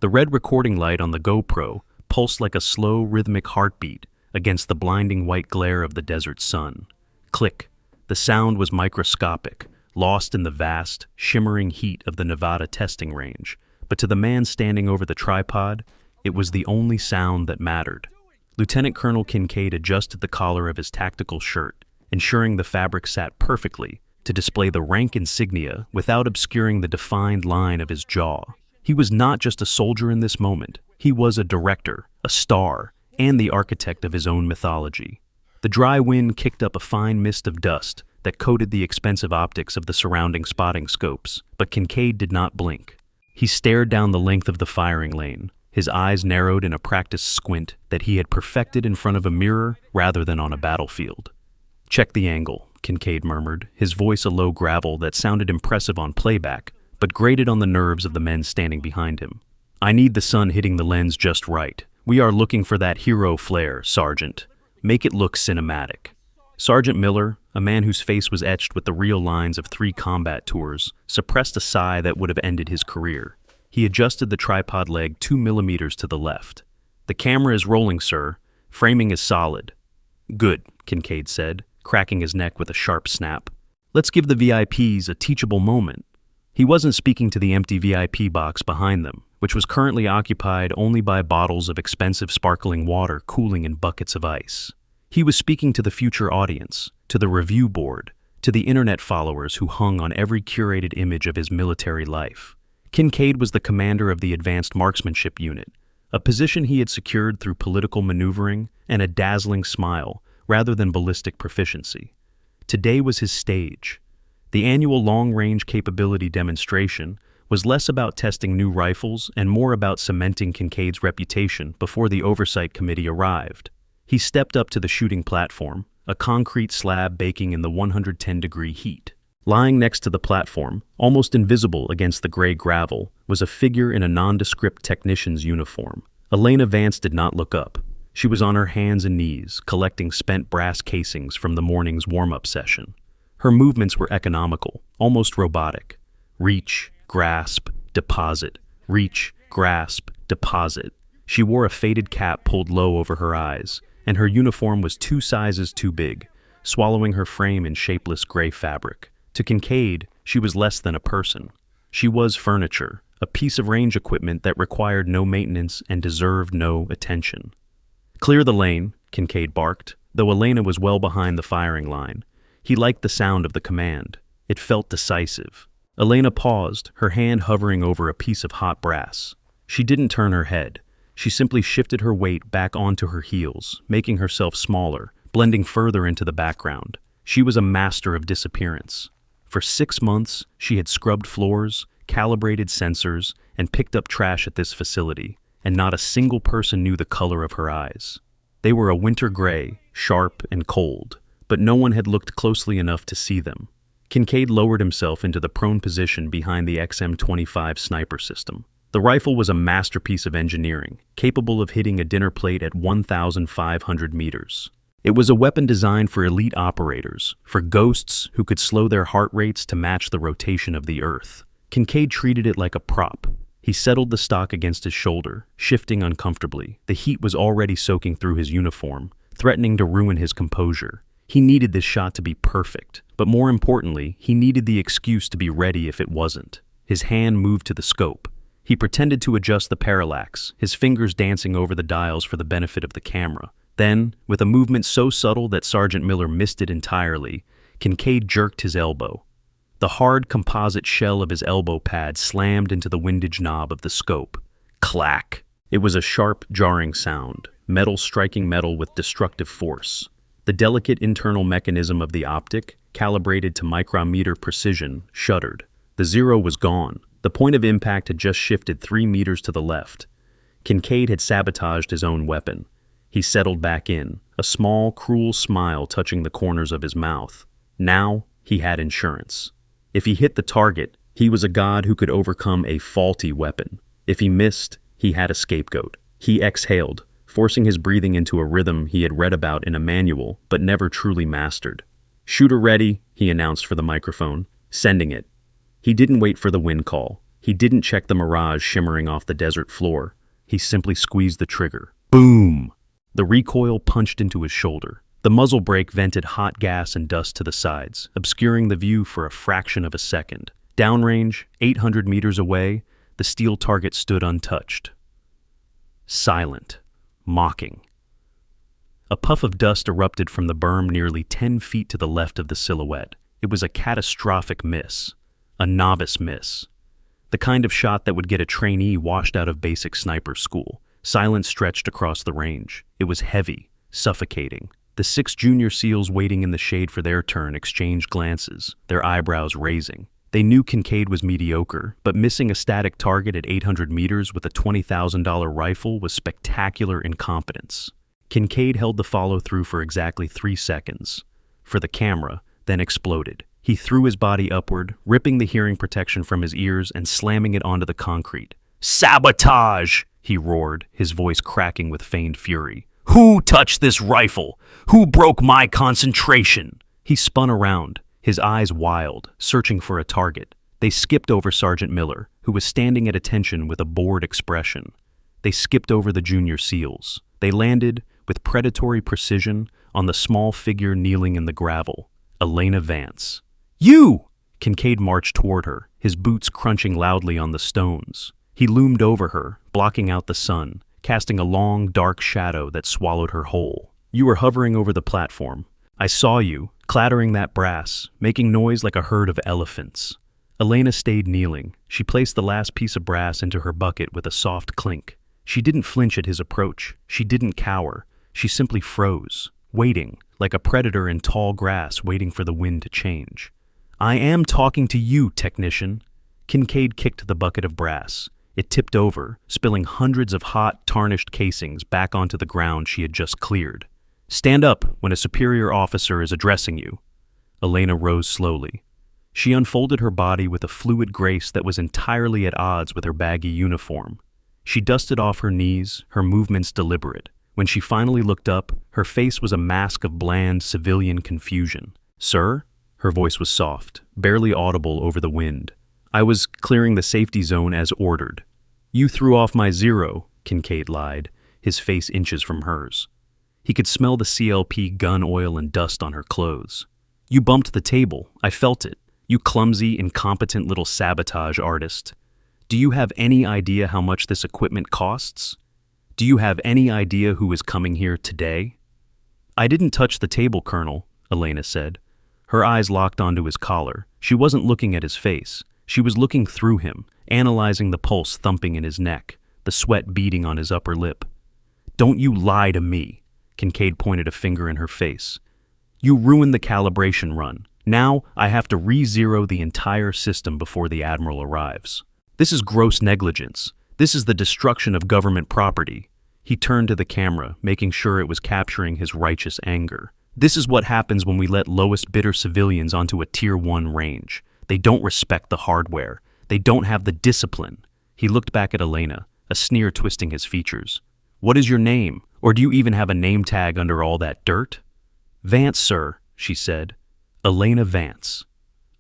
The red recording light on the GoPro pulsed like a slow, rhythmic heartbeat against the blinding white glare of the desert sun. Click. The sound was microscopic, lost in the vast, shimmering heat of the Nevada testing range, but to the man standing over the tripod, it was the only sound that mattered. Lieutenant Colonel Kincaid adjusted the collar of his tactical shirt, ensuring the fabric sat perfectly to display the rank insignia without obscuring the defined line of his jaw. He was not just a soldier in this moment. He was a director, a star, and the architect of his own mythology. The dry wind kicked up a fine mist of dust that coated the expensive optics of the surrounding spotting scopes, but Kincaid did not blink. He stared down the length of the firing lane, his eyes narrowed in a practiced squint that he had perfected in front of a mirror rather than on a battlefield. "Check the angle," Kincaid murmured, his voice a low gravel that sounded impressive on playback, but grated on the nerves of the men standing behind him. "I need the sun hitting the lens just right. We are looking for that hero flare, Sergeant. Make it look cinematic." Sergeant Miller, a man whose face was etched with the real lines of 3 combat tours, suppressed a sigh that would have ended his career. He adjusted the tripod leg 2 millimeters to the left. "The camera is rolling, sir. Framing is solid." "Good," Kincaid said, cracking his neck with a sharp snap. "Let's give the VIPs a teachable moment." He wasn't speaking to the empty VIP box behind them, which was currently occupied only by bottles of expensive sparkling water cooling in buckets of ice. He was speaking to the future audience, to the review board, to the internet followers who hung on every curated image of his military life. Kincaid was the commander of the Advanced Marksmanship Unit, a position he had secured through political maneuvering and a dazzling smile rather than ballistic proficiency. Today was his stage. The annual long-range capability demonstration was less about testing new rifles and more about cementing Kincaid's reputation before the Oversight Committee arrived. He stepped up to the shooting platform, a concrete slab baking in the 110-degree heat. Lying next to the platform, almost invisible against the gray gravel, was a figure in a nondescript technician's uniform. Elena Vance did not look up. She was on her hands and knees, collecting spent brass casings from the morning's warm-up session. Her movements were economical, almost robotic. Reach, grasp, deposit. Reach, grasp, deposit. She wore a faded cap pulled low over her eyes, and her uniform was 2 sizes too big, swallowing her frame in shapeless gray fabric. To Kincaid, she was less than a person. She was furniture, a piece of range equipment that required no maintenance and deserved no attention. "Clear the lane," Kincaid barked, though Elena was well behind the firing line. He liked the sound of the command. It felt decisive. Elena paused, her hand hovering over a piece of hot brass. She didn't turn her head. She simply shifted her weight back onto her heels, making herself smaller, blending further into the background. She was a master of disappearance. For 6 months, she had scrubbed floors, calibrated sensors, and picked up trash at this facility, and not a single person knew the color of her eyes. They were a winter gray, sharp and cold, but no one had looked closely enough to see them. Kincaid lowered himself into the prone position behind the XM-25 sniper system. The rifle was a masterpiece of engineering, capable of hitting a dinner plate at 1,500 meters. It was a weapon designed for elite operators, for ghosts who could slow their heart rates to match the rotation of the Earth. Kincaid treated it like a prop. He settled the stock against his shoulder, shifting uncomfortably. The heat was already soaking through his uniform, threatening to ruin his composure. He needed this shot to be perfect, but more importantly, he needed the excuse to be ready if it wasn't. His hand moved to the scope. He pretended to adjust the parallax, his fingers dancing over the dials for the benefit of the camera. Then, with a movement so subtle that Sergeant Miller missed it entirely, Kincaid jerked his elbow. The hard composite shell of his elbow pad slammed into the windage knob of the scope. Clack! It was a sharp, jarring sound, metal striking metal with destructive force. The delicate internal mechanism of the optic, calibrated to micrometer precision, shuddered. The zero was gone. The point of impact had just shifted 3 meters to the left. Kincaid had sabotaged his own weapon. He settled back in, a small, cruel smile touching the corners of his mouth. Now, he had insurance. If he hit the target, he was a god who could overcome a faulty weapon. If he missed, he had a scapegoat. He exhaled, forcing his breathing into a rhythm he had read about in a manual but never truly mastered. "Shooter ready," he announced for the microphone, sending it. He didn't wait for the wind call. He didn't check the mirage shimmering off the desert floor. He simply squeezed the trigger. Boom! The recoil punched into his shoulder. The muzzle brake vented hot gas and dust to the sides, obscuring the view for a fraction of a second. Downrange, 800 meters away, the steel target stood untouched. Silent. Mocking. A puff of dust erupted from the berm nearly 10 feet to the left of the silhouette. It was a catastrophic miss. A novice miss. The kind of shot that would get a trainee washed out of basic sniper school. Silence stretched across the range. It was heavy, suffocating. The 6 junior SEALs waiting in the shade for their turn exchanged glances, their eyebrows raising. They knew Kincaid was mediocre, but missing a static target at 800 meters with a $20,000 rifle was spectacular incompetence. Kincaid held the follow-through for exactly 3 seconds. For the camera, then exploded. He threw his body upward, ripping the hearing protection from his ears and slamming it onto the concrete. "Sabotage!" he roared, his voice cracking with feigned fury. "Who touched this rifle? Who broke my concentration?" He spun around, his eyes wild, searching for a target. They skipped over Sergeant Miller, who was standing at attention with a bored expression. They skipped over the junior SEALs. They landed, with predatory precision, on the small figure kneeling in the gravel, Elena Vance. "You!" Kincaid marched toward her, his boots crunching loudly on the stones. He loomed over her, blocking out the sun, casting a long, dark shadow that swallowed her whole. "You were hovering over the platform. I saw you, clattering that brass, making noise like a herd of elephants." Elena stayed kneeling. She placed the last piece of brass into her bucket with a soft clink. She didn't flinch at his approach. She didn't cower. She simply froze, waiting, like a predator in tall grass waiting for the wind to change. "I am talking to you, technician." Kincaid kicked the bucket of brass. It tipped over, spilling hundreds of hot, tarnished casings back onto the ground she had just cleared. "Stand up when a superior officer is addressing you." Elena rose slowly. She unfolded her body with a fluid grace that was entirely at odds with her baggy uniform. She dusted off her knees, her movements deliberate. When she finally looked up, her face was a mask of bland, civilian confusion. "Sir?" Her voice was soft, barely audible over the wind. "I was clearing the safety zone as ordered." "You threw off my zero," Kincaid lied, his face inches from hers. He could smell the CLP gun oil and dust on her clothes. "You bumped the table. I felt it. You clumsy, incompetent little sabotage artist. Do you have any idea how much this equipment costs? Do you have any idea who is coming here today?" "I didn't touch the table, Colonel," Elena said. Her eyes locked onto his collar. She wasn't looking at his face. She was looking through him, analyzing the pulse thumping in his neck, the sweat beading on his upper lip. "Don't you lie to me." Kincaid pointed a finger in her face. "You ruined the calibration run. Now I have to re-zero the entire system before the Admiral arrives. This is gross negligence. This is the destruction of government property." He turned to the camera, making sure it was capturing his righteous anger. "This is what happens when we let lowest bidder civilians onto a Tier 1 range. They don't respect the hardware. They don't have the discipline." He looked back at Elena, a sneer twisting his features. "What is your name? Or do you even have a name tag under all that dirt?" "Vance, sir," she said. "Elena Vance."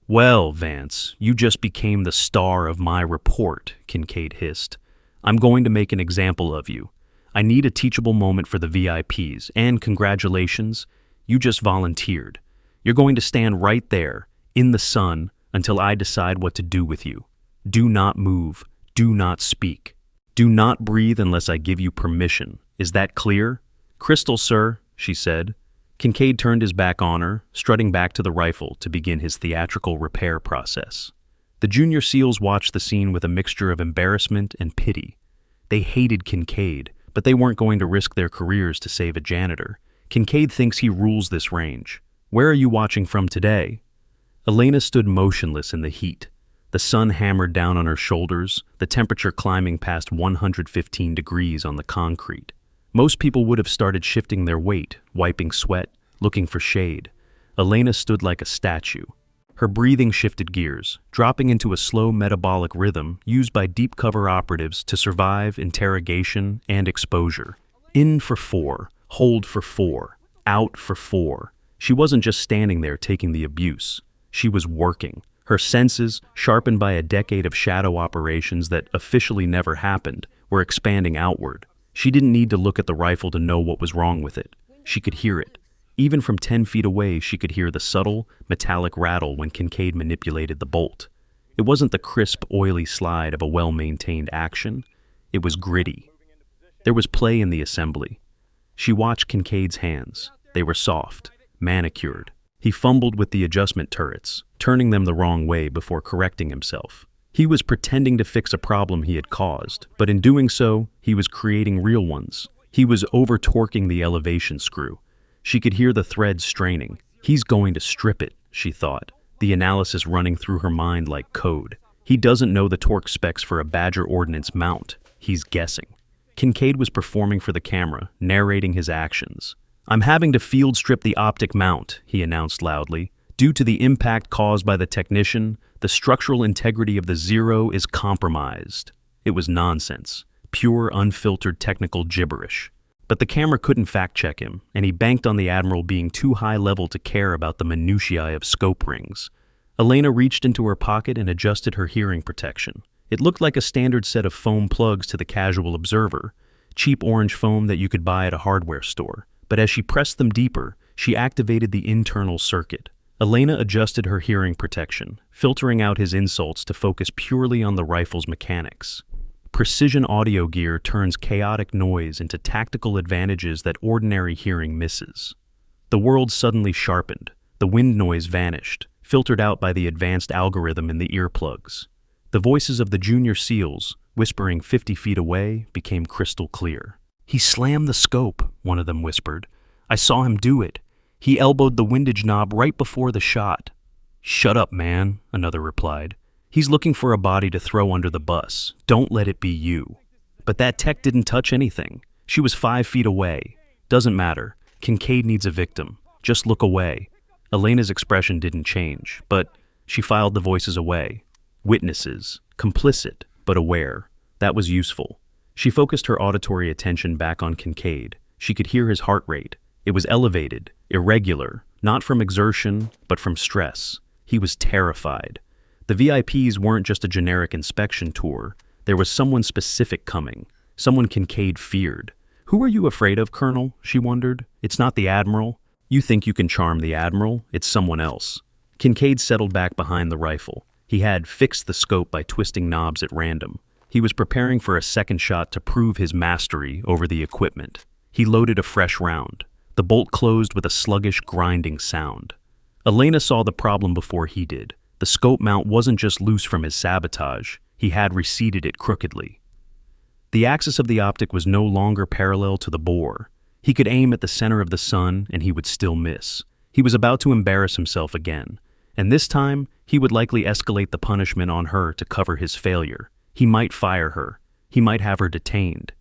"Well, Vance, you just became the star of my report," Kincaid hissed. "I'm going to make an example of you. I need a teachable moment for the VIPs, and congratulations, you just volunteered. You're going to stand right there, in the sun, until I decide what to do with you. Do not move. Do not speak. Do not breathe unless I give you permission. Is that clear?" "Crystal, sir," she said. Kincaid turned his back on her, strutting back to the rifle to begin his theatrical repair process. The junior SEALs watched the scene with a mixture of embarrassment and pity. They hated Kincaid, but they weren't going to risk their careers to save a janitor. "Kincaid thinks he rules this range. Where are you watching from today?" Elena stood motionless in the heat. The sun hammered down on her shoulders, the temperature climbing past 115 degrees on the concrete. Most people would have started shifting their weight, wiping sweat, looking for shade. Elena stood like a statue. Her breathing shifted gears, dropping into a slow metabolic rhythm used by deep cover operatives to survive interrogation and exposure. In for 4, hold for 4, out for 4. She wasn't just standing there taking the abuse. She was working, Her senses, sharpened by a decade of shadow operations that officially never happened, were expanding outward. She didn't need to look at the rifle to know what was wrong with it. She could hear it. Even from 10 feet away, she could hear the subtle, metallic rattle when Kincaid manipulated the bolt. It wasn't the crisp, oily slide of a well-maintained action. It was gritty. There was play in the assembly. She watched Kincaid's hands. They were soft, manicured. He fumbled with the adjustment turrets, turning them the wrong way before correcting himself. He was pretending to fix a problem he had caused, but in doing so, he was creating real ones. He was over-torquing the elevation screw. She could hear the threads straining. He's going to strip it, she thought, the analysis running through her mind like code. He doesn't know the torque specs for a Badger Ordnance mount. He's guessing. Kincaid was performing for the camera, narrating his actions. "I'm having to field strip the optic mount," he announced loudly. "Due to the impact caused by the technician, the structural integrity of the Zero is compromised." It was nonsense. Pure, unfiltered technical gibberish. But the camera couldn't fact-check him, and he banked on the Admiral being too high-level to care about the minutiae of scope rings. Elena reached into her pocket and adjusted her hearing protection. It looked like a standard set of foam plugs to the casual observer, cheap orange foam that you could buy at a hardware store. But as she pressed them deeper, she activated the internal circuit. Elena adjusted her hearing protection, filtering out his insults to focus purely on the rifle's mechanics. Precision audio gear turns chaotic noise into tactical advantages that ordinary hearing misses. The world suddenly sharpened. The wind noise vanished, filtered out by the advanced algorithm in the earplugs. The voices of the junior SEALs, whispering 50 feet away, became crystal clear. "He slammed the scope," one of them whispered. "I saw him do it. He elbowed the windage knob right before the shot." "Shut up, man," another replied. "He's looking for a body to throw under the bus. Don't let it be you." "But that tech didn't touch anything. She was 5 feet away." "Doesn't matter. Kincaid needs a victim. Just look away." Elena's expression didn't change, but she filed the voices away. Witnesses, complicit, but aware. That was useful. She focused her auditory attention back on Kincaid. She could hear his heart rate. It was elevated, irregular, not from exertion, but from stress. He was terrified. The VIPs weren't just a generic inspection tour. There was someone specific coming, someone Kincaid feared. "Who are you afraid of, Colonel?" she wondered. "It's not the Admiral. You think you can charm the Admiral. It's someone else." Kincaid settled back behind the rifle. He had fixed the scope by twisting knobs at random. He was preparing for a second shot to prove his mastery over the equipment. He loaded a fresh round. The bolt closed with a sluggish, grinding sound. Elena saw the problem before he did. The scope mount wasn't just loose from his sabotage. He had reseated it crookedly. The axis of the optic was no longer parallel to the bore. He could aim at the center of the sun, and he would still miss. He was about to embarrass himself again. And this time, he would likely escalate the punishment on her to cover his failure. He might fire her. He might have her detained.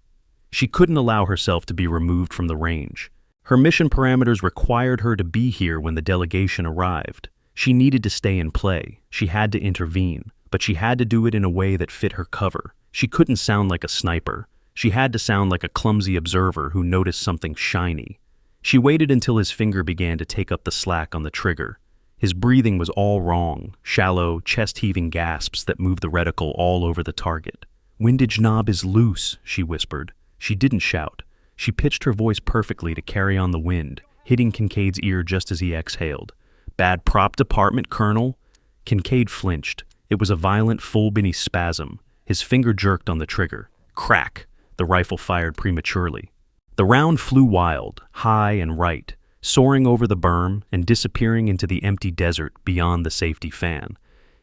She couldn't allow herself to be removed from the range. Her mission parameters required her to be here when the delegation arrived. She needed to stay in play. She had to intervene, but she had to do it in a way that fit her cover. She couldn't sound like a sniper. She had to sound like a clumsy observer who noticed something shiny. She waited until his finger began to take up the slack on the trigger. His breathing was all wrong, shallow, chest-heaving gasps that moved the reticle all over the target. "Windage knob is loose," she whispered. She didn't shout. She pitched her voice perfectly to carry on the wind, hitting Kincaid's ear just as he exhaled. "Bad prop department, Colonel." Kincaid flinched. It was a violent, full-bini spasm. His finger jerked on the trigger. Crack! The rifle fired prematurely. The round flew wild, high and right, soaring over the berm and disappearing into the empty desert beyond the safety fan.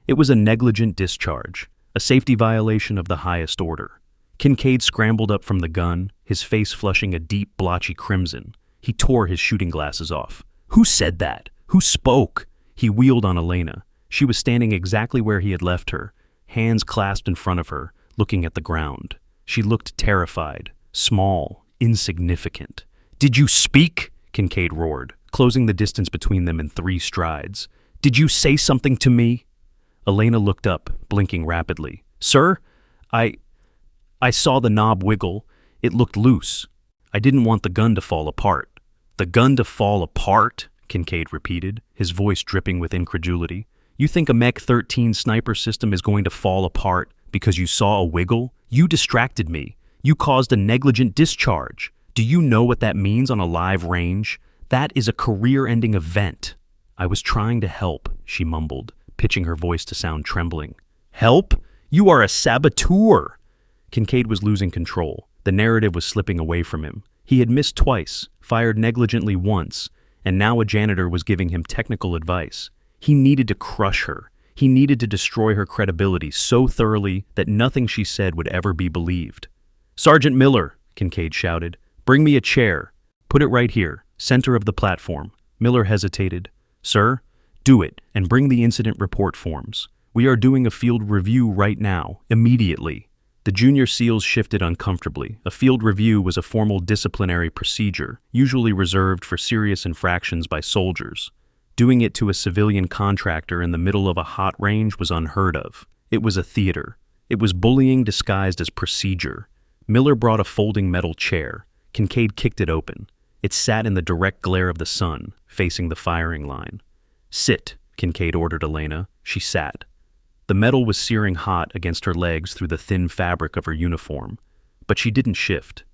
It was a negligent discharge, a safety violation of the highest order. Kincaid scrambled up from the gun, his face flushing a deep, blotchy crimson. He tore his shooting glasses off. "Who said that? Who spoke?" He wheeled on Elena. She was standing exactly where he had left her, hands clasped in front of her, looking at the ground. She looked terrified, small, insignificant. "Did you speak?" Kincaid roared, closing the distance between them in 3 strides. "Did you say something to me?" Elena looked up, blinking rapidly. "Sir, I saw the knob wiggle. It looked loose. I didn't want the gun to fall apart." "The gun to fall apart?" Kincaid repeated, his voice dripping with incredulity. You think a Mech-13 sniper system is going to fall apart because you saw a wiggle? You distracted me. You caused a negligent discharge. Do you know what that means on a live range? That is a career-ending event. I was trying to help, she mumbled, pitching her voice to sound trembling. Help? You are a saboteur! Kincaid was losing control. The narrative was slipping away from him. He had missed twice, fired negligently once, and now a janitor was giving him technical advice. He needed to crush her. He needed to destroy her credibility so thoroughly that nothing she said would ever be believed. Sergeant Miller, Kincaid shouted, bring me a chair. Put it right here, center of the platform. Miller hesitated. Sir, do it, and bring the incident report forms. We are doing a field review right now, immediately. The junior SEALs shifted uncomfortably. A field review was a formal disciplinary procedure, usually reserved for serious infractions by soldiers. Doing it to a civilian contractor in the middle of a hot range was unheard of. It was a theater. It was bullying disguised as procedure. Miller brought a folding metal chair. Kincaid kicked it open. It sat in the direct glare of the sun, facing the firing line. Sit, Kincaid ordered Elena. She sat. The metal was searing hot against her legs through the thin fabric of her uniform, but she didn't shift.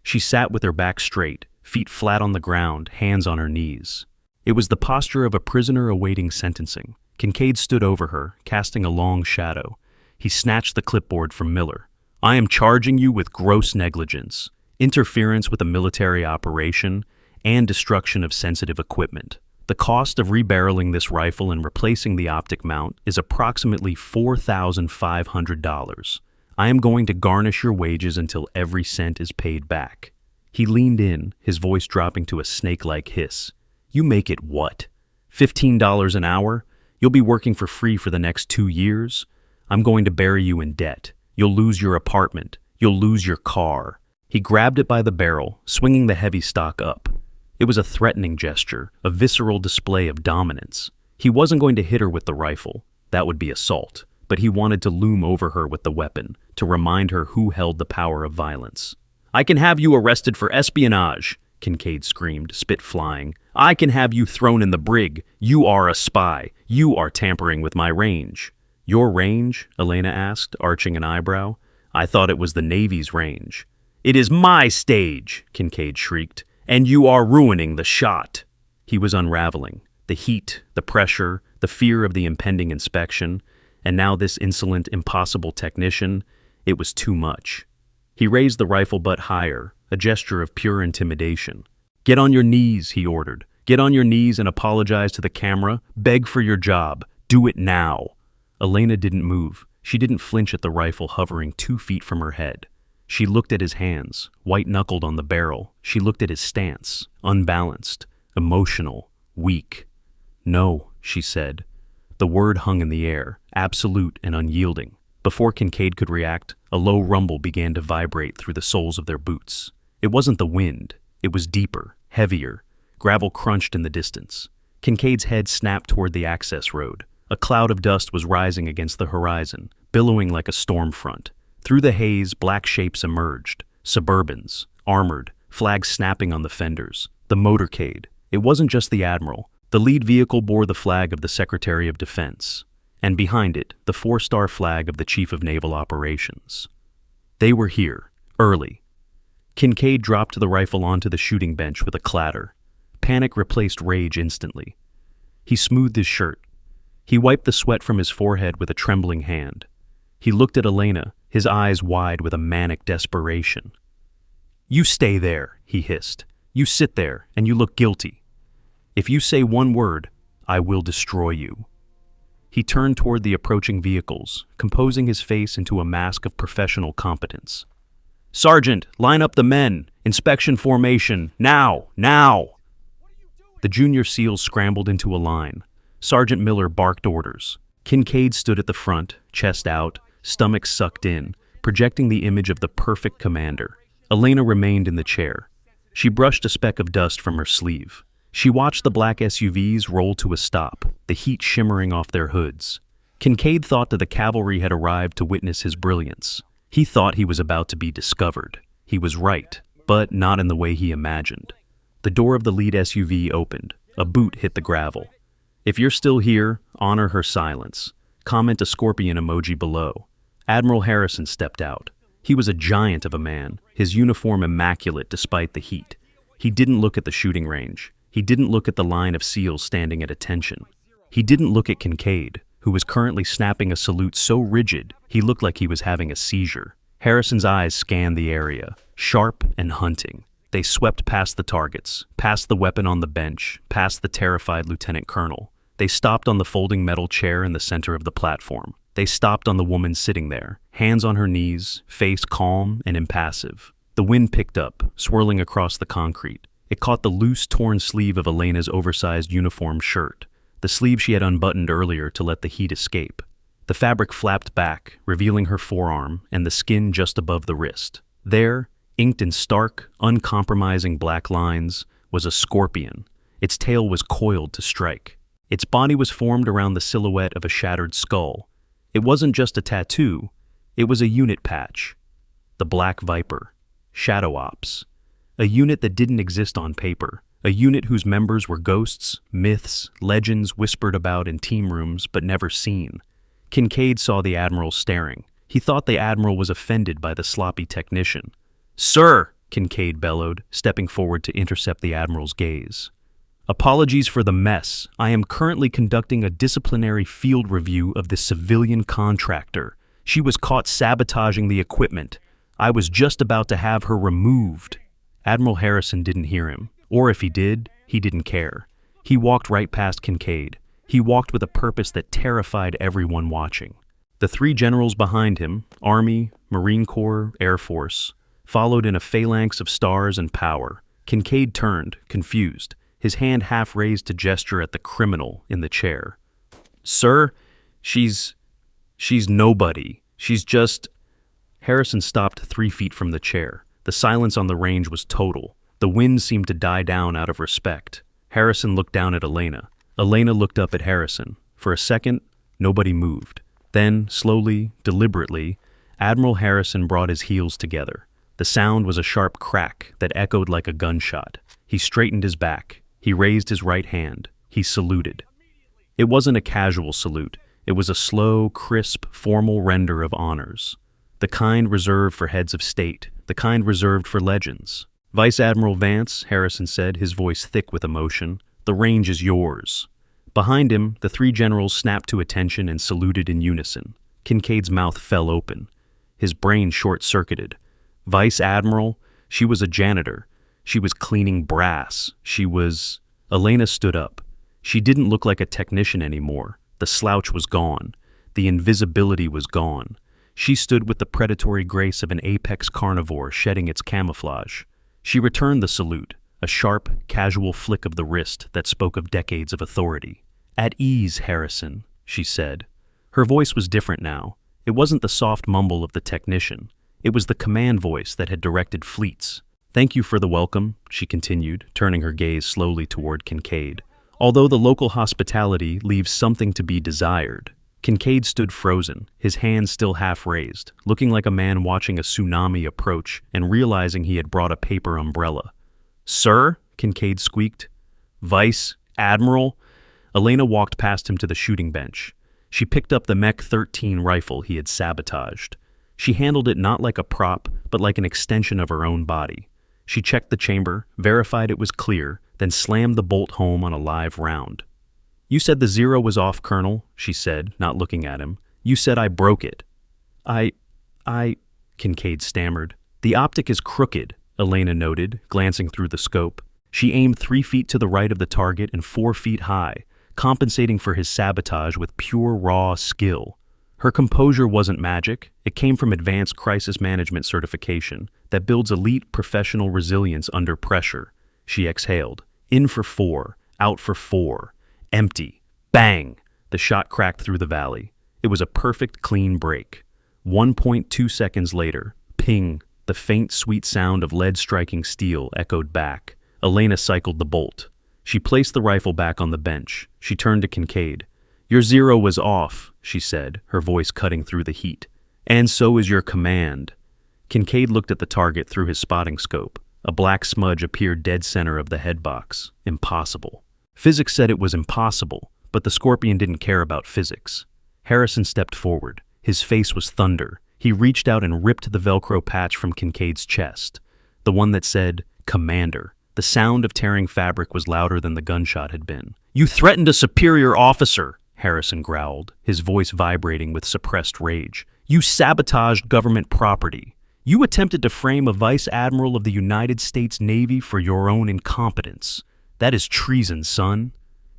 She sat with her back straight, feet flat on the ground, hands on her knees. It was the posture of a prisoner awaiting sentencing. Kincaid stood over her, casting a long shadow. He snatched the clipboard from Miller. I am charging you with gross negligence, interference with a military operation, and destruction of sensitive equipment. The cost of rebarreling this rifle and replacing the optic mount is approximately $4,500. I am going to garnish your wages until every cent is paid back. He leaned in, his voice dropping to a snake-like hiss. You make it what? $15 an hour? You'll be working for free for the next 2 years? I'm going to bury you in debt. You'll lose your apartment. You'll lose your car. He grabbed it by the barrel, swinging the heavy stock up. It was a threatening gesture, a visceral display of dominance. He wasn't going to hit her with the rifle. That would be assault. But he wanted to loom over her with the weapon, to remind her who held the power of violence. I can have you arrested for espionage, Kincaid screamed, spit flying. I can have you thrown in the brig. You are a spy. You are tampering with my range. Your range? Elena asked, arching an eyebrow. I thought it was the Navy's range. It is my stage, Kincaid shrieked, and you are ruining the shot. He was unraveling. The heat, the pressure, the fear of the impending inspection, and now this insolent, impossible technician, it was too much. He raised the rifle butt higher, a gesture of pure intimidation. Get on your knees, he ordered. Get on your knees and apologize to the camera. Beg for your job. Do it now. Elena didn't move. She didn't flinch at the rifle hovering 2 feet from her head. She looked at his hands, white-knuckled on the barrel. She looked at his stance, unbalanced, emotional, weak. No, she said. The word hung in the air, absolute and unyielding. Before Kincaid could react, a low rumble began to vibrate through the soles of their boots. It wasn't the wind. It was deeper, heavier. Gravel crunched in the distance. Kincaid's head snapped toward the access road. A cloud of dust was rising against the horizon, billowing like a storm front. Through the haze, black shapes emerged. Suburbans, armored, flags snapping on the fenders. The motorcade. It wasn't just the Admiral. The lead vehicle bore the flag of the Secretary of Defense, and behind it, the 4-star flag of the Chief of Naval Operations. They were here, early. Kincaid dropped the rifle onto the shooting bench with a clatter. Panic replaced rage instantly. He smoothed his shirt. He wiped the sweat from his forehead with a trembling hand. He looked at Elena, his eyes wide with a manic desperation. You stay there, he hissed. You sit there, and you look guilty. If you say one word, I will destroy you. He turned toward the approaching vehicles, composing his face into a mask of professional competence. Sergeant, line up the men. Inspection formation. Now! Now! The junior SEALs scrambled into a line. Sergeant Miller barked orders. Kincaid stood at the front, chest out, stomach sucked in, projecting the image of the perfect commander. Elena remained in the chair. She brushed a speck of dust from her sleeve. She watched the black SUVs roll to a stop, the heat shimmering off their hoods. Kincaid thought that the cavalry had arrived to witness his brilliance. He thought he was about to be discovered. He was right, but not in the way he imagined. The door of the lead SUV opened. A boot hit the gravel. If you're still here, honor her silence. Comment a scorpion emoji below. Admiral Harrison stepped out. He was a giant of a man, his uniform immaculate despite the heat. He didn't look at the shooting range. He didn't look at the line of SEALs standing at attention. He didn't look at Kincaid, who was currently snapping a salute so rigid he looked like he was having a seizure. Harrison's eyes scanned the area, sharp and hunting. They swept past the targets, past the weapon on the bench, past the terrified lieutenant colonel. They stopped on the folding metal chair in the center of the platform. They stopped on the woman sitting there, hands on her knees, face calm and impassive. The wind picked up, swirling across the concrete. It caught the loose, torn sleeve of Elena's oversized uniform shirt, the sleeve she had unbuttoned earlier to let the heat escape. The fabric flapped back, revealing her forearm and the skin just above the wrist. There, inked in stark, uncompromising black lines, was a scorpion. Its tail was coiled to strike. Its body was formed around the silhouette of a shattered skull. It wasn't just a tattoo, it was a unit patch. The Black Viper. Shadow Ops. A unit that didn't exist on paper. A unit whose members were ghosts, myths, legends whispered about in team rooms but never seen. Kincaid saw the Admiral staring. He thought the Admiral was offended by the sloppy technician. "Sir!" Kincaid bellowed, stepping forward to intercept the Admiral's gaze. "Apologies for the mess. I am currently conducting a disciplinary field review of this civilian contractor. She was caught sabotaging the equipment. I was just about to have her removed." Admiral Harrison didn't hear him, or if he did, he didn't care. He walked right past Kincaid. He walked with a purpose that terrified everyone watching. The three generals behind him, Army, Marine Corps, Air Force, followed in a phalanx of stars and power. Kincaid turned, confused, his hand half raised to gesture at the criminal in the chair. "Sir, she's nobody. She's just—" Harrison stopped 3 feet from the chair. The silence on the range was total. The wind seemed to die down out of respect. Harrison looked down at Elena. Elena looked up at Harrison. For a second, nobody moved. Then, slowly, deliberately, Admiral Harrison brought his heels together. The sound was a sharp crack that echoed like a gunshot. He straightened his back. He raised his right hand. He saluted. It wasn't a casual salute. It was a slow, crisp, formal render of honors. The kind reserved for heads of state, the kind reserved for legends. "Vice Admiral Vance," Harrison said, his voice thick with emotion, "the range is yours." Behind him, the three generals snapped to attention and saluted in unison. Kincaid's mouth fell open. His brain short-circuited. Vice Admiral? She was a janitor. She was cleaning brass. Elena stood up. She didn't look like a technician anymore. The slouch was gone. The invisibility was gone. She stood with the predatory grace of an apex carnivore shedding its camouflage. She returned the salute, a sharp, casual flick of the wrist that spoke of decades of authority. "At ease, Harrison," she said. Her voice was different now. It wasn't the soft mumble of the technician. It was the command voice that had directed fleets. "Thank you for the welcome," she continued, turning her gaze slowly toward Kincaid. "Although the local hospitality leaves something to be desired." Kincaid stood frozen, his hands still half raised, looking like a man watching a tsunami approach and realizing he had brought a paper umbrella. "Sir?" Kincaid squeaked. "Vice Admiral?" Elena walked past him to the shooting bench. She picked up the Mech 13 rifle he had sabotaged. She handled it not like a prop, but like an extension of her own body. She checked the chamber, verified it was clear, then slammed the bolt home on a live round. "You said the zero was off, Colonel," she said, not looking at him. "You said I broke it." I, Kincaid stammered. "The optic is crooked," Elena noted, glancing through the scope. She aimed 3 feet to the right of the target and 4 feet high, compensating for his sabotage with pure raw skill. Her composure wasn't magic. It came from advanced crisis management certification that builds elite professional resilience under pressure. She exhaled. In for 4, out for 4. Empty. Bang! The shot cracked through the valley. It was a perfect, clean break. 1.2 seconds later, ping, the faint, sweet sound of lead striking steel echoed back. Elena cycled the bolt. She placed the rifle back on the bench. She turned to Kincaid. "Your zero was off," she said, her voice cutting through the heat. "And so is your command." Kincaid looked at the target through his spotting scope. A black smudge appeared dead center of the head box. Impossible. Physics said it was impossible, but the Scorpion didn't care about physics. Harrison stepped forward. His face was thunder. He reached out and ripped the Velcro patch from Kincaid's chest, the one that said, Commander. The sound of tearing fabric was louder than the gunshot had been. "You threatened a superior officer," Harrison growled, his voice vibrating with suppressed rage. "You sabotaged government property. You attempted to frame a vice admiral of the United States Navy for your own incompetence. That is treason, son."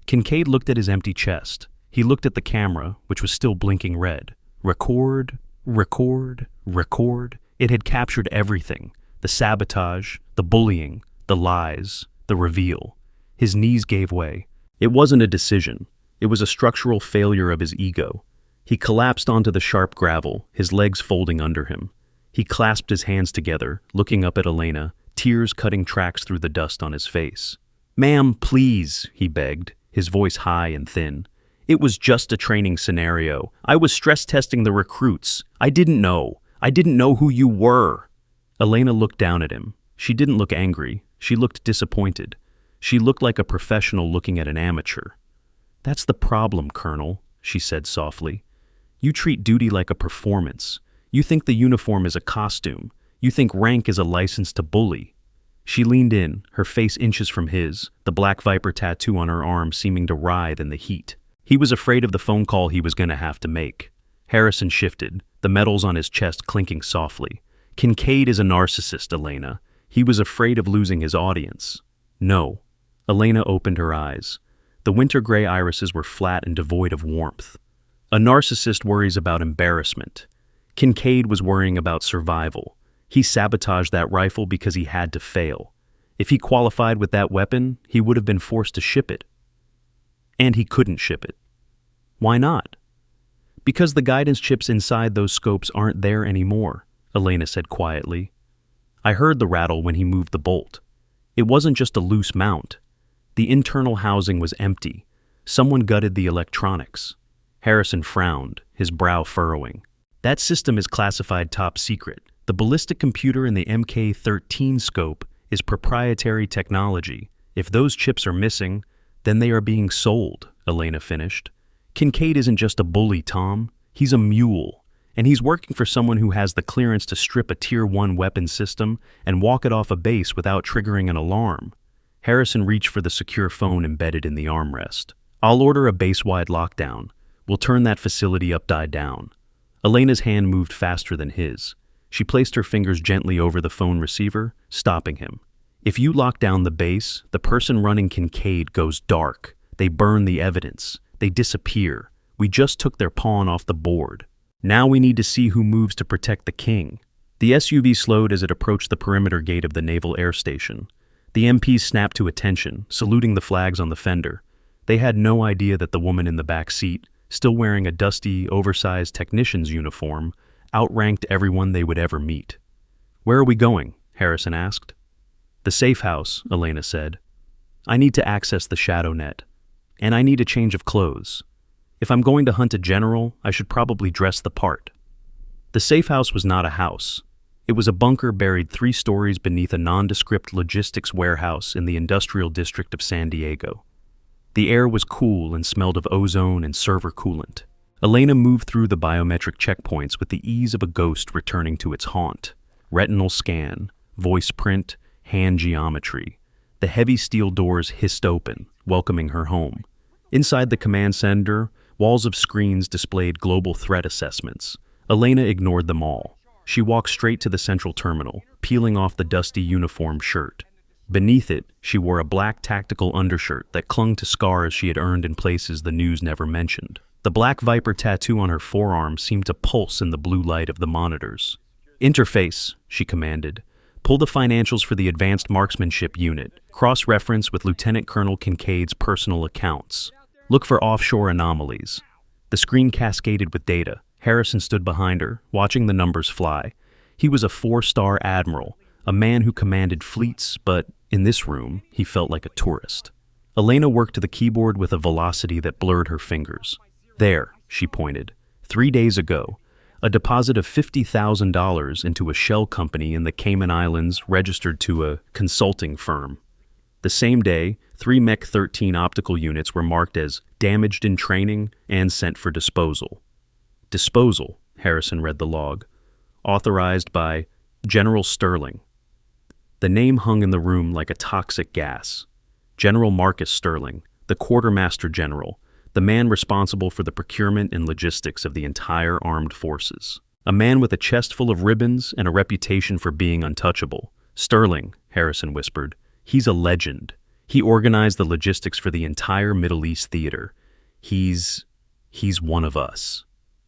Kincaid looked at his empty chest. He looked at the camera, which was still blinking red. Record, record, record. It had captured everything. The sabotage, the bullying, the lies, the reveal. His knees gave way. It wasn't a decision. It was a structural failure of his ego. He collapsed onto the sharp gravel, his legs folding under him. He clasped his hands together, looking up at Elena, tears cutting tracks through the dust on his face. "Ma'am, please," he begged, his voice high and thin. "It was just a training scenario. I was stress testing the recruits. I didn't know. I didn't know who you were." Elena looked down at him. She didn't look angry. She looked disappointed. She looked like a professional looking at an amateur. "That's the problem, Colonel," she said softly. "You treat duty like a performance. You think the uniform is a costume. You think rank is a license to bully." She leaned in, her face inches from his, the black viper tattoo on her arm seeming to writhe in the heat. He was afraid of the phone call he was going to have to make. Harrison shifted, the metals on his chest clinking softly. "Kincaid is a narcissist, Elena. He was afraid of losing his audience." "No." Elena opened her eyes. The winter gray irises were flat and devoid of warmth. "A narcissist worries about embarrassment. Kincaid was worrying about survival. He sabotaged that rifle because he had to fail. If he qualified with that weapon, he would have been forced to ship it. And he couldn't ship it. Why not? Because the guidance chips inside those scopes aren't there anymore," Elena said quietly. "I heard the rattle when he moved the bolt. It wasn't just a loose mount. The internal housing was empty. Someone gutted the electronics." Harrison frowned, his brow furrowing. "That system is classified top secret. The ballistic computer in the MK-13 scope is proprietary technology. If those chips are missing, then they are being sold," Elena finished. "Kincaid isn't just a bully, Tom. He's a mule. And he's working for someone who has the clearance to strip a Tier 1 weapon system and walk it off a base without triggering an alarm." Harrison reached for the secure phone embedded in the armrest. "I'll order a base-wide lockdown. We'll turn that facility upside down." Elena's hand moved faster than his. She placed her fingers gently over the phone receiver, stopping him. "If you lock down the base, the person running Kincaid goes dark. They burn the evidence. They disappear. We just took their pawn off the board. Now we need to see who moves to protect the king." The SUV slowed as it approached the perimeter gate of the Naval Air Station. The MPs snapped to attention, saluting the flags on the fender. They had no idea that the woman in the back seat, still wearing a dusty, oversized technician's uniform, outranked everyone they would ever meet. "Where are we going?" Harrison asked. "The safe house," Elena said. "I need to access the shadow net. And I need a change of clothes. If I'm going to hunt a general, I should probably dress the part." The safe house was not a house. It was a bunker buried 3 stories beneath a nondescript logistics warehouse in the industrial district of San Diego. The air was cool and smelled of ozone and server coolant. Elena moved through the biometric checkpoints with the ease of a ghost returning to its haunt. Retinal scan, voice print, hand geometry. The heavy steel doors hissed open, welcoming her home. Inside the command center, walls of screens displayed global threat assessments. Elena ignored them all. She walked straight to the central terminal, peeling off the dusty uniform shirt. Beneath it, she wore a black tactical undershirt that clung to scars she had earned in places the news never mentioned. The black viper tattoo on her forearm seemed to pulse in the blue light of the monitors. "Interface," she commanded. "Pull the financials for the Advanced Marksmanship Unit. Cross-reference with Lieutenant Colonel Kincaid's personal accounts. Look for offshore anomalies." The screen cascaded with data. Harrison stood behind her, watching the numbers fly. He was a 4-star admiral, a man who commanded fleets, but in this room, he felt like a tourist. Elena worked to the keyboard with a velocity that blurred her fingers. "There," she pointed. 3 days ago, a deposit of $50,000 into a shell company in the Cayman Islands registered to a consulting firm. The same day, 3 Mech-13 optical units were marked as damaged in training and sent for disposal. Disposal, Harrison read the log. Authorized by General Sterling. The name hung in the room like a toxic gas. General Marcus Sterling, the Quartermaster General, the man responsible for the procurement and logistics of the entire armed forces. A man with a chest full of ribbons and a reputation for being untouchable. Sterling, Harrison whispered. He's a legend. He organized the logistics for the entire Middle East theater. He's one of us.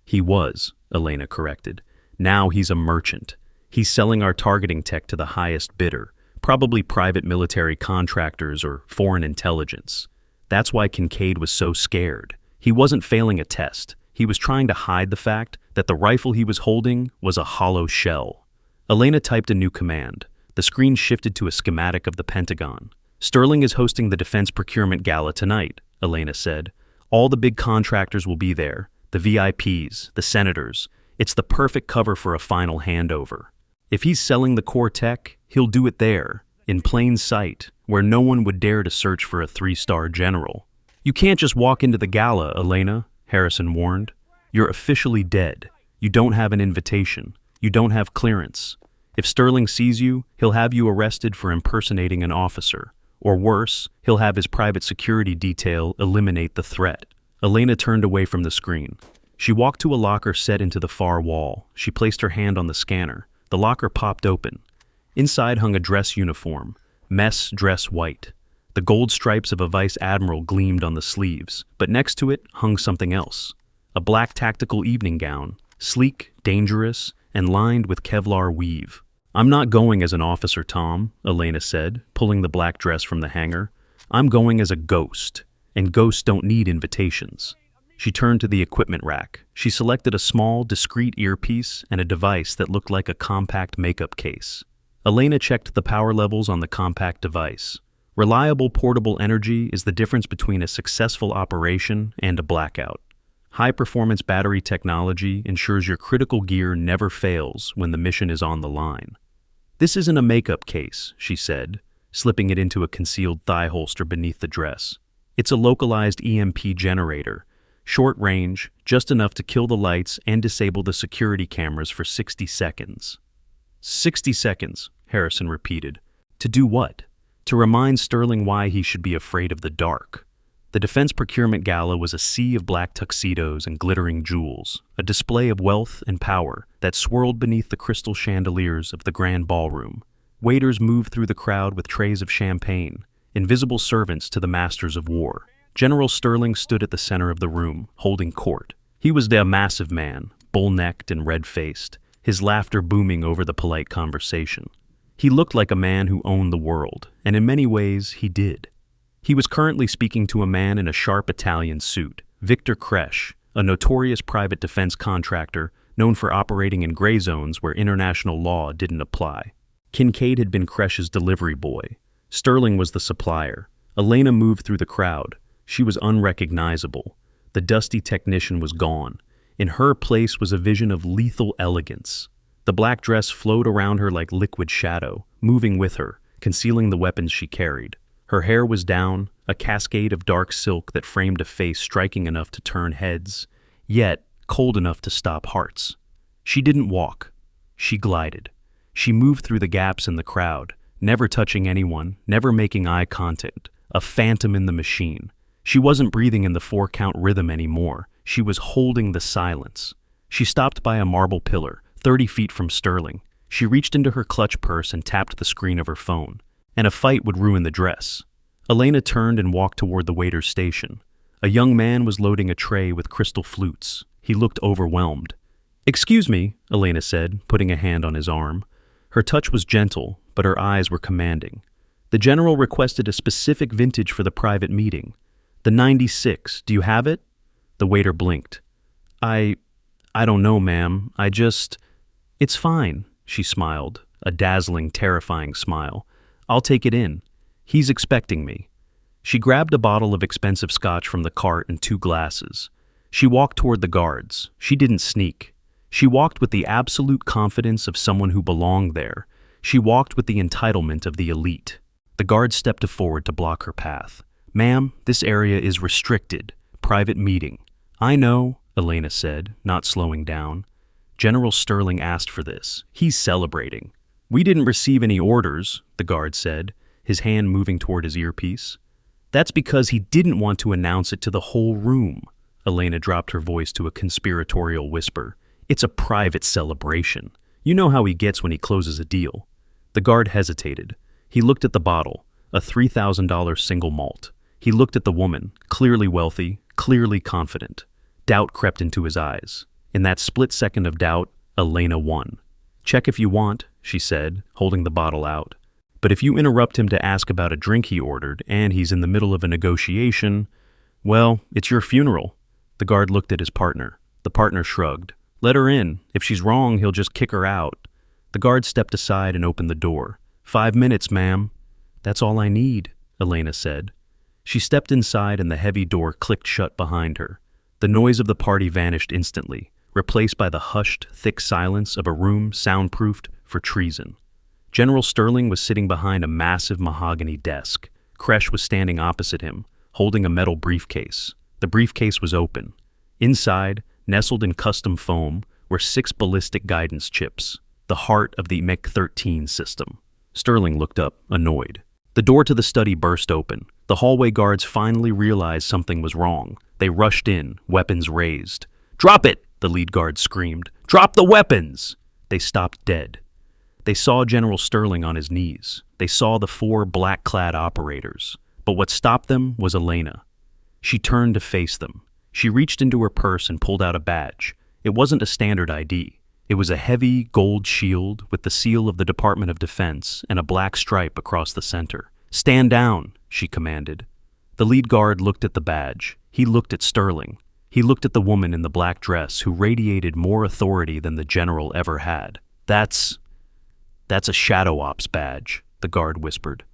He was, Elena corrected. Now he's a merchant. He's selling our targeting tech to the highest bidder, probably private military contractors or foreign intelligence. That's why Kincaid was so scared. He wasn't failing a test. He was trying to hide the fact that the rifle he was holding was a hollow shell. Elena typed a new command. The screen shifted to a schematic of the Pentagon. Sterling is hosting the Defense Procurement Gala tonight, Elena said. All the big contractors will be there, the VIPs, the senators. It's the perfect cover for a final handover. If he's selling the core tech, he'll do it there, in plain sight, where no one would dare to search for a 3-star general. You can't just walk into the gala, Elena, Harrison warned. You're officially dead. You don't have an invitation. You don't have clearance. If Sterling sees you, he'll have you arrested for impersonating an officer. Or worse, he'll have his private security detail eliminate the threat. Elena turned away from the screen. She walked to a locker set into the far wall. She placed her hand on the scanner. The locker popped open. Inside hung a dress uniform, mess dress white. The gold stripes of a vice admiral gleamed on the sleeves, but next to it hung something else. A black tactical evening gown, sleek, dangerous, and lined with Kevlar weave. I'm not going as an officer, Tom, Elena said, pulling the black dress from the hanger. I'm going as a ghost, and ghosts don't need invitations. She turned to the equipment rack. She selected a small, discreet earpiece and a device that looked like a compact makeup case. Elena checked the power levels on the compact device. Reliable portable energy is the difference between a successful operation and a blackout. High-performance battery technology ensures your critical gear never fails when the mission is on the line. This isn't a makeup case, she said, slipping it into a concealed thigh holster beneath the dress. It's a localized EMP generator. Short range, just enough to kill the lights and disable the security cameras for 60 seconds. 60 seconds, Harrison repeated. To do what? To remind Sterling why he should be afraid of the dark. The Defense Procurement Gala was a sea of black tuxedos and glittering jewels, a display of wealth and power that swirled beneath the crystal chandeliers of the grand ballroom. Waiters moved through the crowd with trays of champagne, invisible servants to the masters of war. General Sterling stood at the center of the room, holding court. He was a massive man, bull-necked and red-faced, his laughter booming over the polite conversation. He looked like a man who owned the world, and in many ways he did. He was currently speaking to a man in a sharp Italian suit, Victor Kresh, a notorious private defense contractor known for operating in gray zones where international law didn't apply. Kincaid had been Kresh's delivery boy. Sterling was the supplier. Elena moved through the crowd. She was unrecognizable. The dusty technician was gone. In her place was a vision of lethal elegance. The black dress flowed around her like liquid shadow, moving with her, concealing the weapons she carried. Her hair was down, a cascade of dark silk that framed a face striking enough to turn heads, yet cold enough to stop hearts. She didn't walk. She glided. She moved through the gaps in the crowd, never touching anyone, never making eye contact, a phantom in the machine. She wasn't breathing in the 4-count rhythm anymore. She was holding the silence. She stopped by a marble pillar, 30 feet from Sterling. She reached into her clutch purse and tapped the screen of her phone. And a fight would ruin the dress. Elena turned and walked toward the waiter's station. A young man was loading a tray with crystal flutes. He looked overwhelmed. "Excuse me," Elena said, putting a hand on his arm. Her touch was gentle, but her eyes were commanding. The general requested a specific vintage for the private meeting. The 96, do you have it? The waiter blinked. I don't know, ma'am. It's fine, she smiled, a dazzling, terrifying smile. I'll take it in. He's expecting me. She grabbed a bottle of expensive scotch from the cart and 2 glasses. She walked toward the guards. She didn't sneak. She walked with the absolute confidence of someone who belonged there. She walked with the entitlement of the elite. The guard stepped forward to block her path. "Ma'am, this area is restricted. Private meeting." "I know," Elena said, not slowing down. "General Sterling asked for this. He's celebrating." "We didn't receive any orders," the guard said, his hand moving toward his earpiece. "That's because he didn't want to announce it to the whole room." Elena dropped her voice to a conspiratorial whisper. "It's a private celebration. You know how he gets when he closes a deal." The guard hesitated. He looked at the bottle, a $3,000 single malt. He looked at the woman, clearly wealthy, clearly confident. Doubt crept into his eyes. In that split second of doubt, Elena won. "Check if you want," she said, holding the bottle out. "But if you interrupt him to ask about a drink he ordered, and he's in the middle of a negotiation, well, it's your funeral." The guard looked at his partner. The partner shrugged. "Let her in. If she's wrong, he'll just kick her out." The guard stepped aside and opened the door. "5 minutes, ma'am." "That's all I need," Elena said. She stepped inside and the heavy door clicked shut behind her. The noise of the party vanished instantly, replaced by the hushed, thick silence of a room soundproofed for treason. General Sterling was sitting behind a massive mahogany desk. Kresh was standing opposite him, holding a metal briefcase. The briefcase was open. Inside, nestled in custom foam, were 6 ballistic guidance chips, the heart of the MiG-13 system. Sterling looked up, annoyed. The door to the study burst open. The hallway guards finally realized something was wrong. They rushed in, weapons raised. "Drop it!" the lead guard screamed. "Drop the weapons!" They stopped dead. They saw General Sterling on his knees. They saw the 4 black-clad operators. But what stopped them was Elena. She turned to face them. She reached into her purse and pulled out a badge. It wasn't a standard ID. It was a heavy gold shield with the seal of the Department of Defense and a black stripe across the center. "Stand down," she commanded. The lead guard looked at the badge. He looked at Sterling. He looked at the woman in the black dress who radiated more authority than the general ever had. That's a Shadow Ops badge," the guard whispered.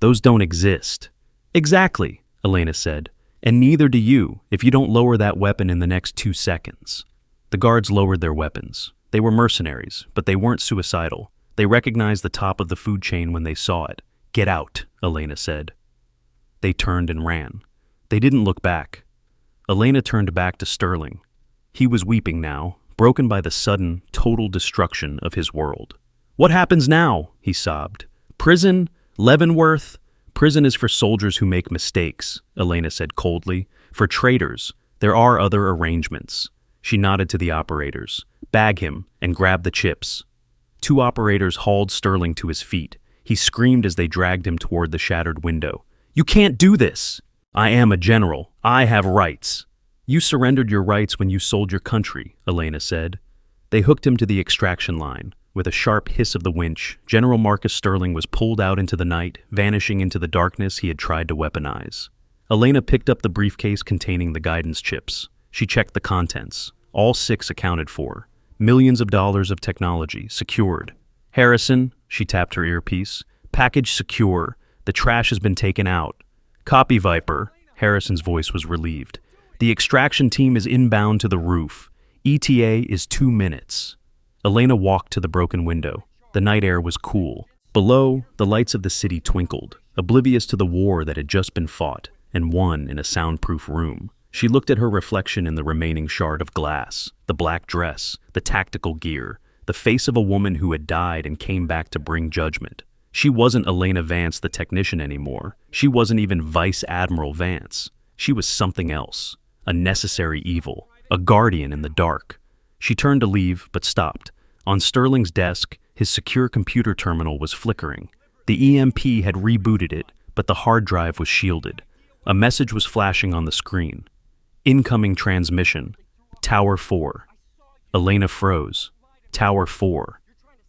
"Those don't exist." "Exactly," Elena said. "And neither do you, if you don't lower that weapon in the next 2 seconds." The guards lowered their weapons. They were mercenaries, but they weren't suicidal. They recognized the top of the food chain when they saw it. "Get out," Elena said. They turned and ran. They didn't look back. Elena turned back to Sterling. He was weeping now, broken by the sudden, total destruction of his world. "What happens now?" he sobbed. "Prison? Leavenworth? Prison is for soldiers who make mistakes," Elena said coldly. "For traitors, there are other arrangements." She nodded to the operators. "Bag him and grab the chips." 2 operators hauled Sterling to his feet. He screamed as they dragged him toward the shattered window. "You can't do this!" "I am a general. I have rights." "You surrendered your rights when you sold your country," Elena said. They hooked him to the extraction line. With a sharp hiss of the winch, General Marcus Sterling was pulled out into the night, vanishing into the darkness he had tried to weaponize. Elena picked up the briefcase containing the guidance chips. She checked the contents. All 6 accounted for. Millions of dollars of technology, secured. "Harrison," she tapped her earpiece. "Package secure. The trash has been taken out." "Copy, Viper." Harrison's voice was relieved. "The extraction team is inbound to the roof. ETA is 2 minutes. Elena walked to the broken window. The night air was cool. Below, the lights of the city twinkled, oblivious to the war that had just been fought and won in a soundproof room. She looked at her reflection in the remaining shard of glass, the black dress, the tactical gear, the face of a woman who had died and came back to bring judgment. She wasn't Elena Vance the technician anymore. She wasn't even Vice Admiral Vance. She was something else, a necessary evil, a guardian in the dark. She turned to leave, but stopped. On Sterling's desk, his secure computer terminal was flickering. The EMP had rebooted it, but the hard drive was shielded. A message was flashing on the screen. "Incoming transmission. Tower 4. Elena froze. Tower 4.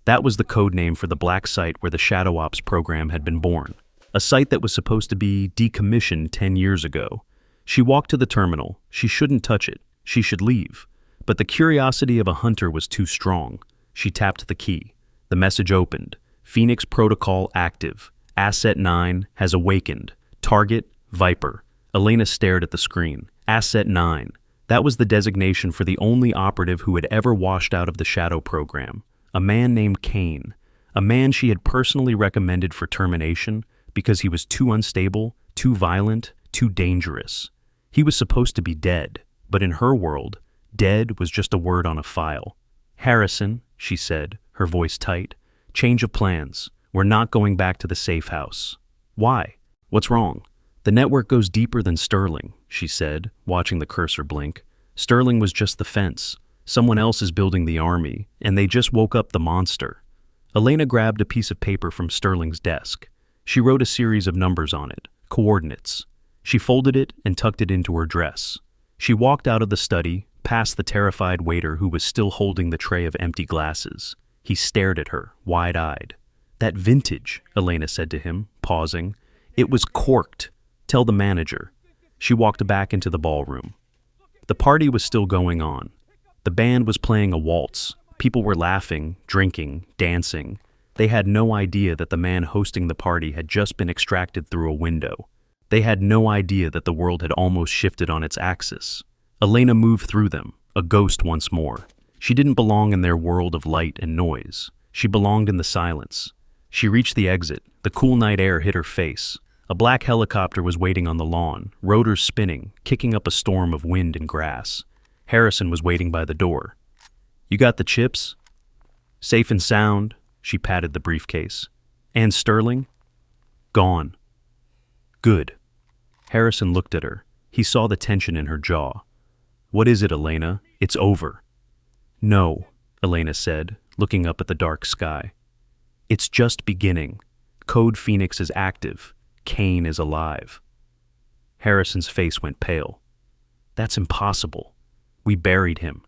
That was the code name for the black site where the Shadow Ops program had been born. A site that was supposed to be decommissioned 10 years ago. She walked to the terminal. She shouldn't touch it. She should leave. But the curiosity of a hunter was too strong. She tapped the key. The message opened. "Phoenix Protocol active. Asset 9 has awakened. Target, Viper." Elena stared at the screen. Asset 9. That was the designation for the only operative who had ever washed out of the Shadow program. A man named Kane. A man she had personally recommended for termination, because he was too unstable, too violent, too dangerous. He was supposed to be dead, but in her world, dead was just a word on a file. "Harrison," she said, her voice tight, "change of plans. We're not going back to the safe house." "Why? What's wrong?" "The network goes deeper than Sterling," she said, watching the cursor blink. "Sterling was just the fence. Someone else is building the army, and they just woke up the monster." Elena grabbed a piece of paper from Sterling's desk. She wrote a series of numbers on it, coordinates. She folded it and tucked it into her dress. She walked out of the study, past the terrified waiter who was still holding the tray of empty glasses. He stared at her, wide-eyed. "That vintage," Elena said to him, pausing. "It was corked. Tell the manager." She walked back into the ballroom. The party was still going on. The band was playing a waltz. People were laughing, drinking, dancing. They had no idea that the man hosting the party had just been extracted through a window. They had no idea that the world had almost shifted on its axis. Elena moved through them, a ghost once more. She didn't belong in their world of light and noise. She belonged in the silence. She reached the exit. The cool night air hit her face. A black helicopter was waiting on the lawn, rotors spinning, kicking up a storm of wind and grass. Harrison was waiting by the door. "You got the chips?" "Safe and sound," she patted the briefcase. "And Sterling?" "Gone." "Good." Harrison looked at her. He saw the tension in her jaw. "What is it, Elena? It's over." "No," Elena said, looking up at the dark sky. "It's just beginning. Code Phoenix is active. Kane is alive." Harrison's face went pale. "That's impossible. We buried him."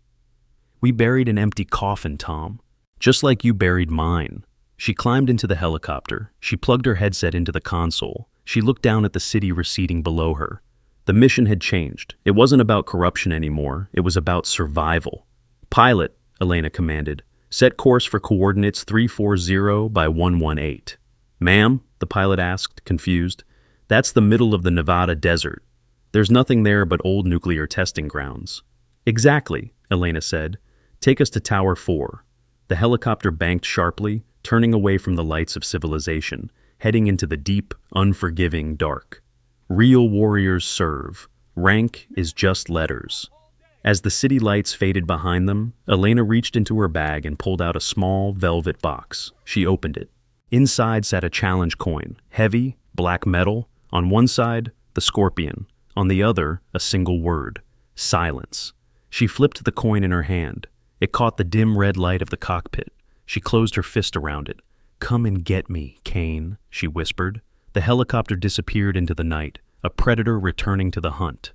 "We buried an empty coffin, Tom. Just like you buried mine." She climbed into the helicopter. She plugged her headset into the console. She looked down at the city receding below her. The mission had changed. It wasn't about corruption anymore. It was about survival. "Pilot," Elena commanded, "set course for coordinates 340 by 118. "Ma'am?" the pilot asked, confused. "That's the middle of the Nevada desert. There's nothing there but old nuclear testing grounds." "Exactly," Elena said. "Take us to Tower 4. The helicopter banked sharply, turning away from the lights of civilization, heading into the deep, unforgiving dark. Real warriors serve. Rank is just letters. As the city lights faded behind them, Elena reached into her bag and pulled out a small velvet box. She opened it. Inside sat a challenge coin, heavy, black metal. On one side, the scorpion. On the other, a single word: silence. She flipped the coin in her hand. It caught the dim red light of the cockpit. She closed her fist around it. "Come and get me, Kane," she whispered. The helicopter disappeared into the night, a predator returning to the hunt.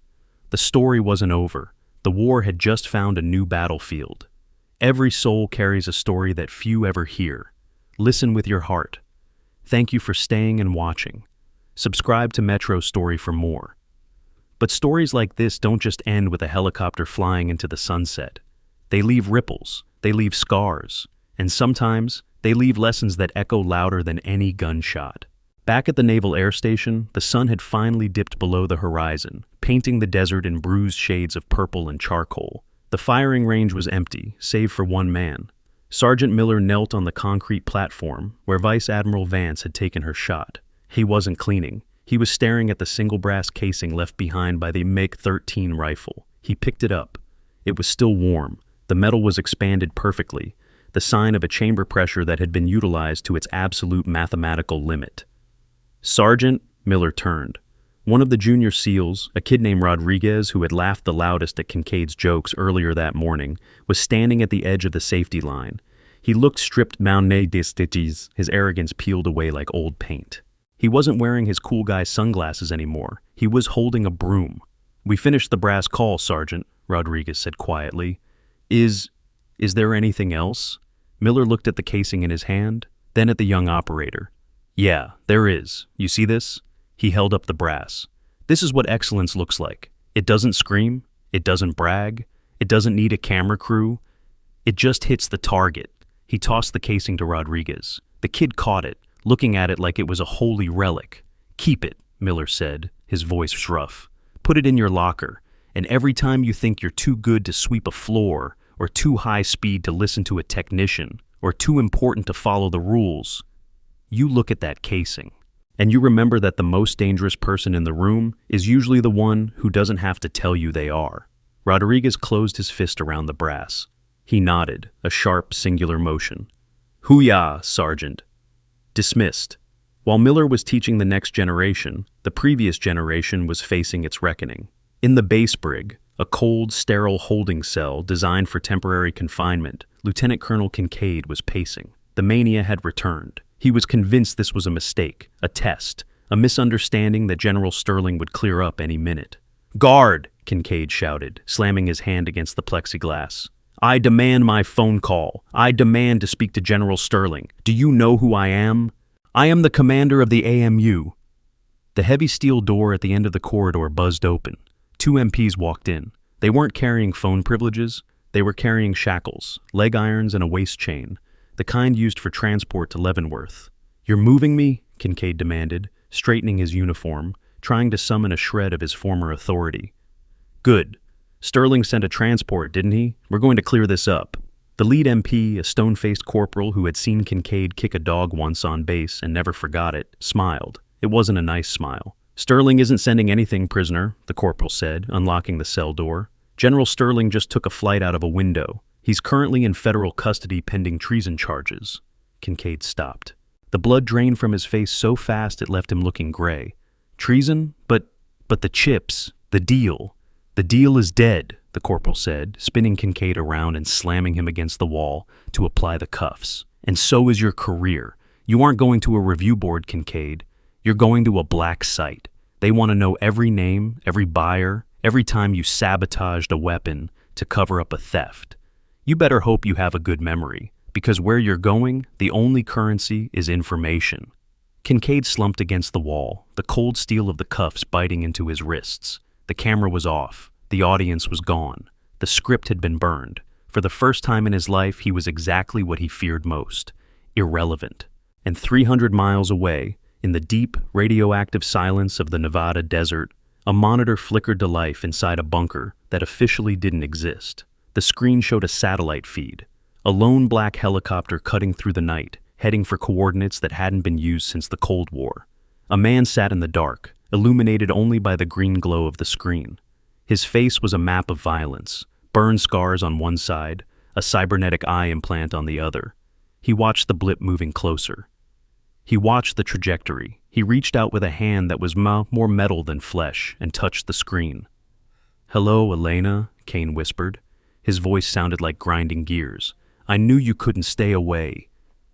The story wasn't over. The war had just found a new battlefield. Every soul carries a story that few ever hear. Listen with your heart. Thank you for staying and watching. Subscribe to Metro Story for more. But stories like this don't just end with a helicopter flying into the sunset. They leave ripples, they leave scars, and sometimes they leave lessons that echo louder than any gunshot. Back at the Naval Air Station, the sun had finally dipped below the horizon, painting the desert in bruised shades of purple and charcoal. The firing range was empty, save for one man. Sergeant Miller knelt on the concrete platform where Vice Admiral Vance had taken her shot. He wasn't cleaning. He was staring at the single brass casing left behind by the MiG-13 rifle. He picked it up. It was still warm. The metal was expanded perfectly, the sign of a chamber pressure that had been utilized to its absolute mathematical limit. "Sergeant," Miller turned. One of the junior SEALs, a kid named Rodriguez who had laughed the loudest at Kincaid's jokes earlier that morning, was standing at the edge of the safety line. He looked stripped Mountain des Stitches, his arrogance peeled away like old paint. He wasn't wearing his cool guy sunglasses anymore. He was holding a broom. "We finished the brass call, Sergeant," Rodriguez said quietly. Is there anything else?" Miller looked at the casing in his hand, then at the young operator. "Yeah, there is. You see this?" He held up the brass. "This is what excellence looks like. It doesn't scream. It doesn't brag. It doesn't need a camera crew. It just hits the target." He tossed the casing to Rodriguez. The kid caught it, looking at it like it was a holy relic. "Keep it," Miller said, his voice rough. "Put it in your locker, and every time you think you're too good to sweep a floor, or too high speed to listen to a technician, or too important to follow the rules, you look at that casing." And you remember that the most dangerous person in the room is usually the one who doesn't have to tell you they are. Rodriguez closed his fist around the brass. He nodded, a sharp, singular motion. Hoo-yah, Sergeant. Dismissed. While Miller was teaching the next generation, the previous generation was facing its reckoning. In the base brig, a cold, sterile holding cell designed for temporary confinement, Lieutenant Colonel Kincaid was pacing. The mania had returned. He was convinced this was a mistake, a test, a misunderstanding that General Sterling would clear up any minute. "Guard!" Kincaid shouted, slamming his hand against the plexiglass. "I demand my phone call. I demand to speak to General Sterling. Do you know who I am? I am the commander of the AMU." The heavy steel door at the end of the corridor buzzed open. 2 MPs walked in. They weren't carrying phone privileges. They were carrying shackles, leg irons, and a waist chain, the kind used for transport to Leavenworth. "You're moving me?" Kincaid demanded, straightening his uniform, trying to summon a shred of his former authority. "Good. Sterling sent a transport, didn't he? We're going to clear this up." The lead MP, a stone-faced corporal who had seen Kincaid kick a dog once on base and never forgot it, smiled. It wasn't a nice smile. "Sterling isn't sending anything, prisoner," the corporal said, unlocking the cell door. "General Sterling just took a flight out of a window. He's currently in federal custody pending treason charges." Kincaid stopped. The blood drained from his face so fast it left him looking gray. "Treason? But the chips, the deal. The deal is dead," the corporal said, spinning Kincaid around and slamming him against the wall to apply the cuffs. "And so is your career. You aren't going to a review board, Kincaid. You're going to a black site. They want to know every name, every buyer, every time you sabotaged a weapon to cover up a theft. You better hope you have a good memory, because where you're going, the only currency is information." Kincaid slumped against the wall, the cold steel of the cuffs biting into his wrists. The camera was off. The audience was gone. The script had been burned. For the first time in his life, he was exactly what he feared most: irrelevant. And 300 miles away, in the deep, radioactive silence of the Nevada desert, a monitor flickered to life inside a bunker that officially didn't exist. The screen showed a satellite feed, a lone black helicopter cutting through the night, heading for coordinates that hadn't been used since the Cold War. A man sat in the dark, illuminated only by the green glow of the screen. His face was a map of violence, burn scars on one side, a cybernetic eye implant on the other. He watched the blip moving closer. He watched the trajectory. He reached out with a hand that was more metal than flesh and touched the screen. "Hello, Elena," Kane whispered. His voice sounded like grinding gears. "I knew you couldn't stay away.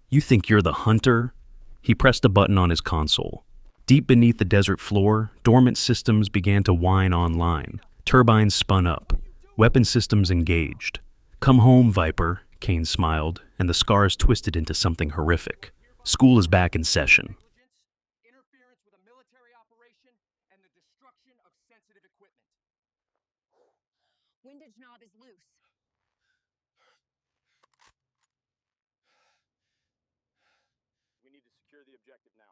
You think you're the hunter?" He pressed a button on his console. Deep beneath the desert floor, dormant systems began to whine online. Turbines spun up. Weapon systems engaged. "Come home, Viper," Kane smiled, and the scars twisted into something horrific. "School is back in session." Interference with a military operation and the destruction of sensitive equipment. Windage knob is loose. We need to secure the objective now.